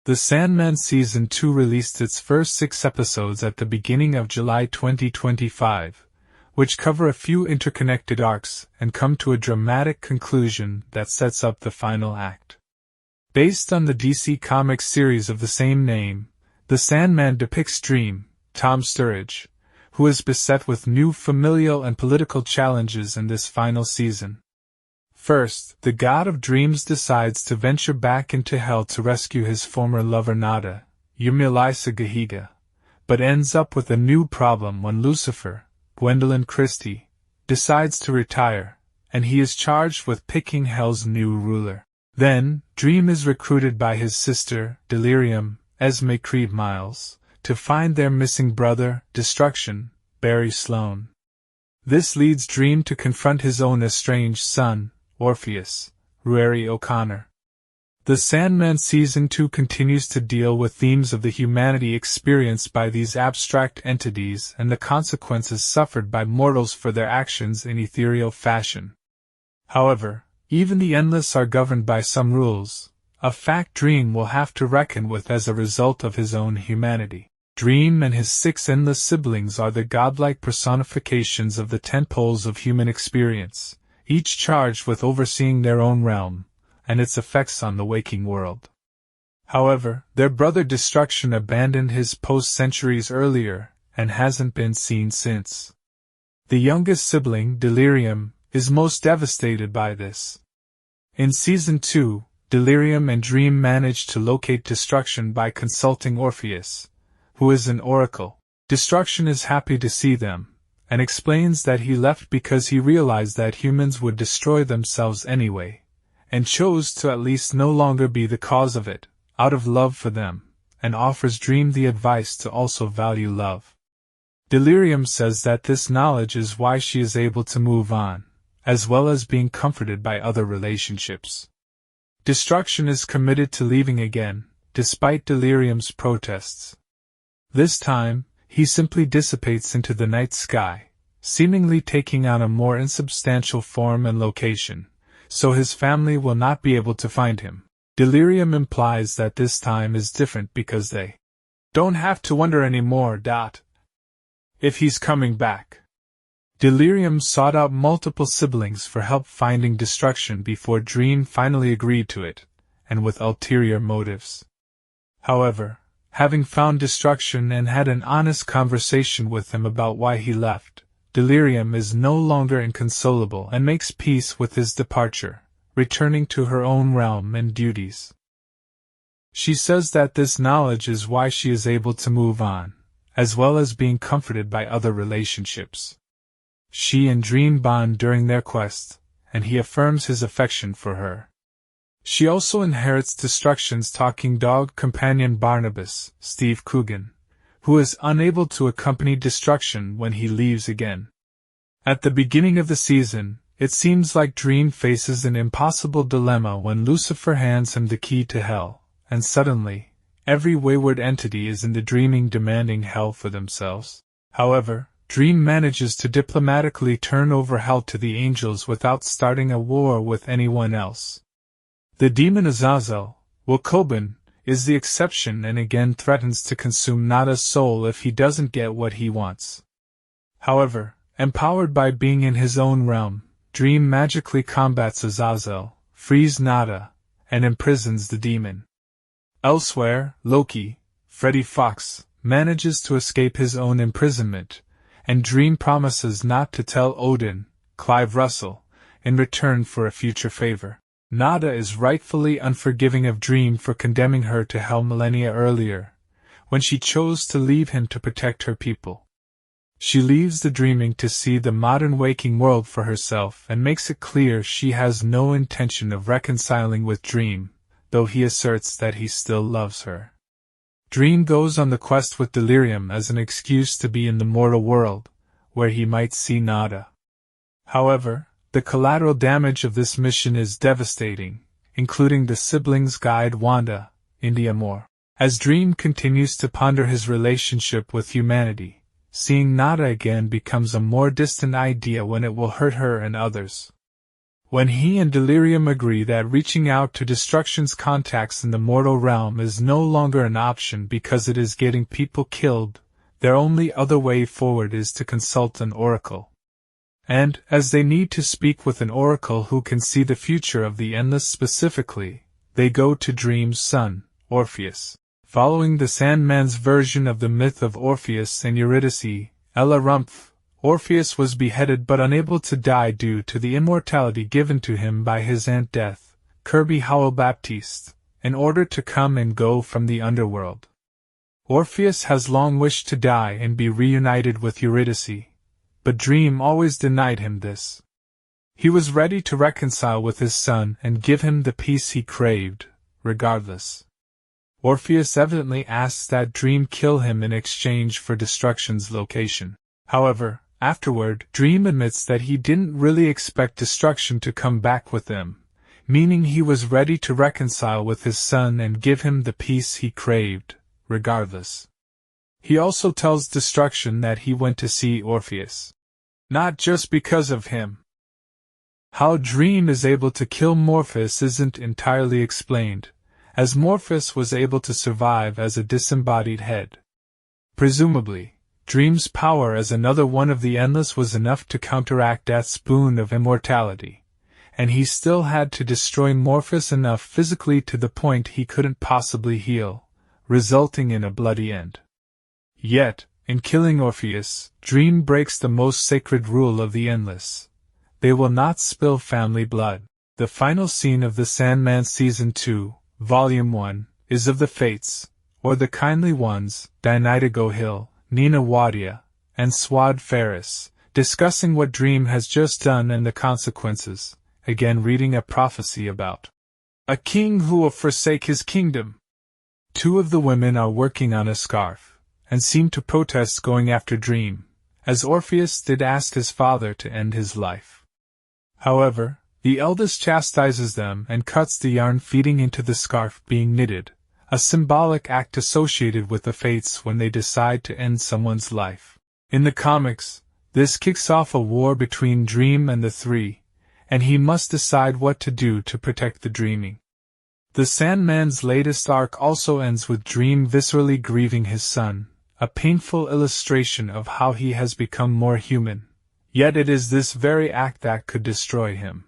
The Sandman Season 2 released its first 6 episodes at the beginning of July 2025, which cover a few interconnected arcs and come to a dramatic conclusion that sets up the final act. Based on the DC Comics series of the same name, The Sandman depicts Dream, Tom Sturridge, who is beset with new familial and political challenges in this final season. First, the god of dreams decides to venture back into hell to rescue his former lover Nada, Yumilisa Gahiga, but ends up with a new problem when Lucifer, Gwendolyn Christie, decides to retire, and he is charged with picking hell's new ruler. Then, Dream is recruited by his sister, Delirium, Esme Creed Miles, to find their missing brother, Destruction, Barry Sloane. This leads Dream to confront his own estranged son, Orpheus, Ruairi O'Connor. The Sandman Season 2 continues to deal with themes of the humanity experienced by these abstract entities and the consequences suffered by mortals for their actions in ethereal fashion. However, even the endless are governed by some rules, a fact Dream will have to reckon with as a result of his own humanity. Dream and his 6 endless siblings are the godlike personifications of the 10 poles of human experience, each charged with overseeing their own realm and its effects on the waking world. However, their brother Destruction abandoned his post centuries earlier and hasn't been seen since. The youngest sibling, Delirium, is most devastated by this. In Season 2, Delirium and Dream manage to locate Destruction by consulting Orpheus, who is an oracle. Destruction is happy to see them, and explains that he left because he realized that humans would destroy themselves anyway, and chose to at least no longer be the cause of it, out of love for them, and offers Dream the advice to also value love. Delirium says that this knowledge is why she is able to move on, as well as being comforted by other relationships. Destruction is committed to leaving again, despite Delirium's protests. This time, he simply dissipates into the night sky, seemingly taking on a more insubstantial form and location, so his family will not be able to find him. Delirium implies that this time is different because they don't have to wonder anymore. If he's coming back. Delirium sought out multiple siblings for help finding Destruction before Dream finally agreed to it, and with ulterior motives. However, having found Destruction and had an honest conversation with him about why he left, Delirium is no longer inconsolable and makes peace with his departure, returning to her own realm and duties. She says that this knowledge is why she is able to move on, as well as being comforted by other relationships. She and Dream bond during their quest, and he affirms his affection for her. She also inherits Destruction's talking dog companion Barnabas, Steve Coogan, who is unable to accompany Destruction when he leaves again. At the beginning of the season, it seems like Dream faces an impossible dilemma when Lucifer hands him the key to hell, and suddenly, every wayward entity is in the dreaming demanding hell for themselves. However, Dream manages to diplomatically turn over hell to the angels without starting a war with anyone else. The demon Azazel, W'Koban, is the exception and again threatens to consume Nada's soul if he doesn't get what he wants. However, empowered by being in his own realm, Dream magically combats Azazel, frees Nada, and imprisons the demon. Elsewhere, Loki, Freddy Fox, manages to escape his own imprisonment, and Dream promises not to tell Odin, Clive Russell, in return for a future favor. Nada is rightfully unforgiving of Dream for condemning her to hell millennia earlier, when she chose to leave him to protect her people. She leaves the dreaming to see the modern waking world for herself and makes it clear she has no intention of reconciling with Dream, though he asserts that he still loves her. Dream goes on the quest with Delirium as an excuse to be in the mortal world, where he might see Nada. However, the collateral damage of this mission is devastating, including the siblings' guide Wanda, India Moore. As Dream continues to ponder his relationship with humanity, seeing Nada again becomes a more distant idea when it will hurt her and others. When he and Delirium agree that reaching out to Destruction's contacts in the mortal realm is no longer an option because it is getting people killed, their only other way forward is to consult an oracle. And, as they need to speak with an oracle who can see the future of the Endless specifically, they go to Dream's son, Orpheus. Following the Sandman's version of the myth of Orpheus and Eurydice, Ella Rumpf, Orpheus was beheaded but unable to die due to the immortality given to him by his Aunt Death, Kirby Howell-Baptiste, in order to come and go from the underworld. Orpheus has long wished to die and be reunited with Eurydice, but Dream always denied him this. He was ready to reconcile with his son and give him the peace he craved, regardless. Orpheus evidently asks that Dream kill him in exchange for Destruction's location. However, afterward, Dream admits that he didn't really expect Destruction to come back with them, meaning he was ready to reconcile with his son and give him the peace he craved, regardless. He also tells Destruction that he went to see Orpheus. Not just because of him. How Dream is able to kill Morpheus isn't entirely explained, as Morpheus was able to survive as a disembodied head. Presumably, Dream's power as another one of the Endless was enough to counteract Death's boon of immortality, and he still had to destroy Morpheus enough physically to the point he couldn't possibly heal, resulting in a bloody end. Yet, in killing Orpheus, Dream breaks the most sacred rule of the Endless. They will not spill family blood. The final scene of the Sandman Season 2, Volume 1, is of the Fates, or the Kindly Ones, Dinidigo Hill, Nina Wadia, and Swad Ferris, discussing what Dream has just done and the consequences, again reading a prophecy about a king who will forsake his kingdom. Two of the women are working on a scarf, and seem to protest going after Dream, as Orpheus did ask his father to end his life. However, the eldest chastises them and cuts the yarn feeding into the scarf being knitted, a symbolic act associated with the Fates when they decide to end someone's life. In the comics, this kicks off a war between Dream and the Three, and he must decide what to do to protect the dreaming. The Sandman's latest arc also ends with Dream viscerally grieving his son, a painful illustration of how he has become more human, yet it is this very act that could destroy him.